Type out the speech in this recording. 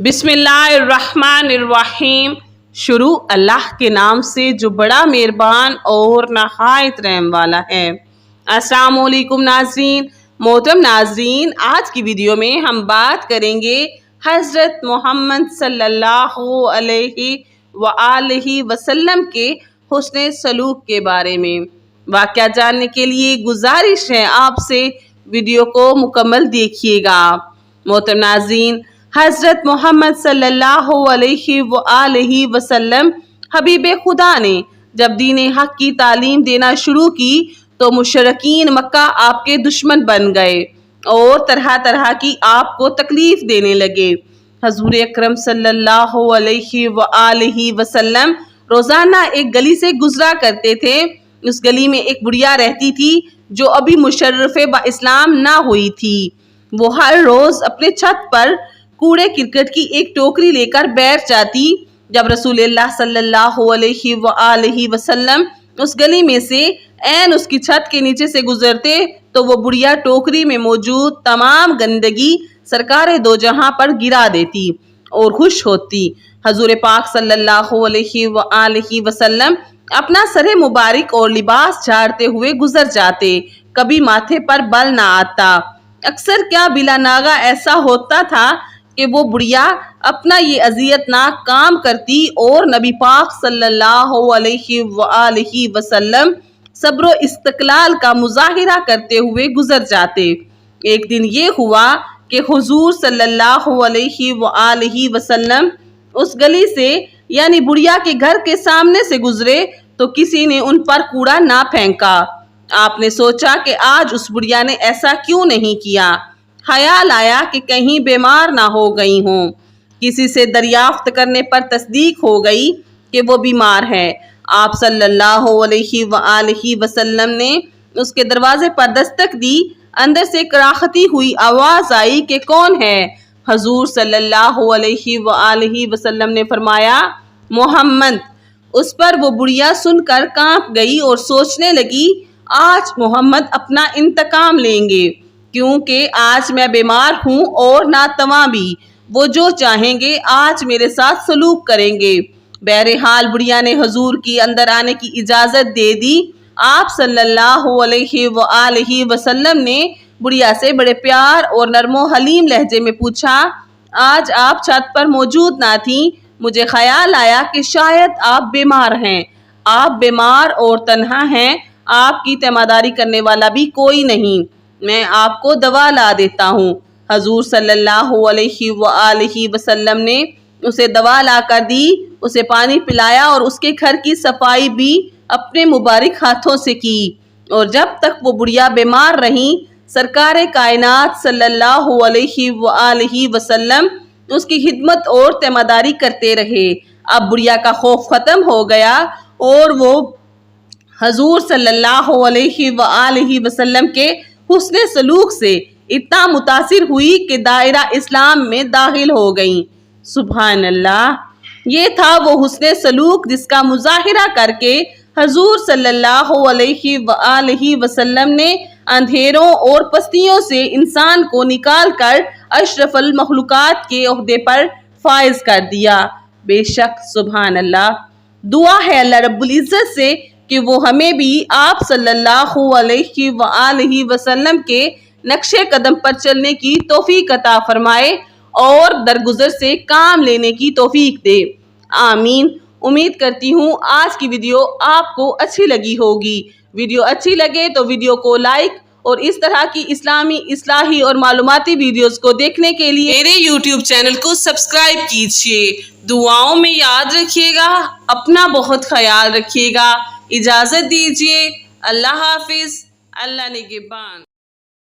बिस्मिल्लाहिर्रहमानिर्रहीम। शुरू अल्लाह के नाम से जो बड़ा मेहरबान और नहायत रहम वाला है। अस्सलाम वालेकुम नाज़रीन। मोहतरम नाज़रीन, आज की वीडियो में हम बात करेंगे हज़रत मोहम्मद सल्लल्लाहु अलैहि वसल्लम के हुस्न सलूक के बारे में। वाक़या जानने के लिए गुजारिश है आपसे वीडियो को मुकम्मल देखिएगा। मोहतरम नाज़रीन, हज़रत मोहम्मद सल्लल्लाहु अलैहि वसल्लम हबीब खुदा ने जब दीन हक की तालीम देना शुरू की तो मुशरिकीन मक्का आपके दुश्मन बन गए और तरह तरह की आपको तकलीफ देने लगे। हजूर अकरम सल्लल्लाहु अलैहि वसल्लम रोज़ाना एक गली से गुजरा करते थे। उस गली में एक बुढ़िया रहती थी जो अभी मुशर्रफ ब इस्लाम ना हुई थी। वो हर रोज़ अपने छत पर कूड़े क्रिकेट की एक टोकरी लेकर बैठ जाती। जब रसूलुल्लाह सल्लल्लाहु अलैहि वसल्लम उस गली में से ऐन उसकी छत के नीचे से गुजरते तो वो बुढ़िया टोकरी में मौजूद तमाम गंदगी सरकार दो जहां पर गिरा देती और खुश होती। हजूर पाक सल्लल्लाहु अलैहि वसल्लम अपना सरे मुबारक और लिबास झाड़ते हुए गुजर जाते। कभी माथे पर बल ना आता। अक्सर क्या बिला नागा ऐसा होता था कि वो बुढ़िया अपना ये अजियतनाक काम करती और नबी पाक सल्लल्लाहु अलैहि वसल्लम सब्र इस्तक़लाल का मुजाहिरा करते हुए गुजर जाते। एक दिन ये हुआ कि हुजूर सल्लल्लाहु अलैहि वसल्लम उस गली से यानी बुढ़िया के घर के सामने से गुजरे तो किसी ने उन पर कूड़ा ना फेंका। आपने सोचा कि आज उस बुढ़िया ने ऐसा क्यों नहीं किया। ख्याल आया कि कहीं बीमार ना हो गई हों। किसी से दरियाफ्त करने पर तस्दीक हो गई कि वो बीमार है। आप सल्लल्लाहु अलैहि वसल्लम ने उसके दरवाजे पर दस्तक दी। अंदर से कराहती हुई आवाज आई कि कौन है। हजूर सल्लल्लाहु अलैहि वसल्लम ने फरमाया, मोहम्मद। उस पर वो बुढ़िया सुनकर कांप गई और सोचने लगी, आज मोहम्मद अपना इंतकाम लेंगे क्योंकि आज मैं बीमार हूँ और नातवा भी। वो जो चाहेंगे आज मेरे साथ सलूक करेंगे। बहरहाल बुढ़िया ने हजूर की अंदर आने की इजाज़त दे दी। आप सल्लल्लाहु अलैहि वसल्लम ने बुढ़िया से बड़े प्यार और नरमो हलीम लहजे में पूछा, आज आप छत पर मौजूद ना थी। मुझे ख्याल आया कि शायद आप बीमार हैं। आप बीमार और तन्हा हैं। आपकी तीमारदारी करने वाला भी कोई नहीं। मैं आपको दवा ला देता हूँ। हजूर सल्लल्लाहु अलैहि वसल्लम ने उसे दवा ला कर दी, उसे पानी पिलाया और उसके घर की सफाई भी अपने मुबारक हाथों से की। और जब तक वो बुढ़िया बीमार रही सरकार कायनात सल्लल्लाहु अलैहि वसल्लम उसकी खिदमत और तीमारदारी करते रहे। अब बुढ़िया का खौफ खत्म हो गया और वो हजूर सल्लल्लाहु अलैहि वसल्लम के हुस्न सलूक से इतना मुतासिर हुई कि दायरा इस्लाम में दाखिल हो गई। सुभान अल्लाह। ये था वो हुस्न सलूक जिसका मुजाहिरा करके हजूर सल्लल्लाहु अलैहि वसल्लम ने अंधेरों और पस्तियों से इंसान को निकाल कर अशरफुल मखलूकात के ओहदे पर फाइज कर दिया। बेशक सुभान अल्लाह। दुआ है अल्लाह रब्बुल इज्जत से कि वो हमें भी आप सल्लल्लाहु अलैहि वसल्लम के नक्शे कदम पर चलने की तौफीक अता फरमाए और दरगुजर से काम लेने की तौफीक दे। आमीन। उम्मीद करती हूँ आज की वीडियो आपको अच्छी लगी होगी। वीडियो अच्छी लगे तो वीडियो को लाइक और इस तरह की इस्लामी, इस्लाही और मालूमाती वीडियोस को देखने के लिए मेरे यूट्यूब चैनल को सब्सक्राइब कीजिए। दुआओं में याद रखिएगा। अपना बहुत ख्याल रखिएगा। इजाज़त दीजिए। अल्लाह हाफिज। अल्लाह निगहबान।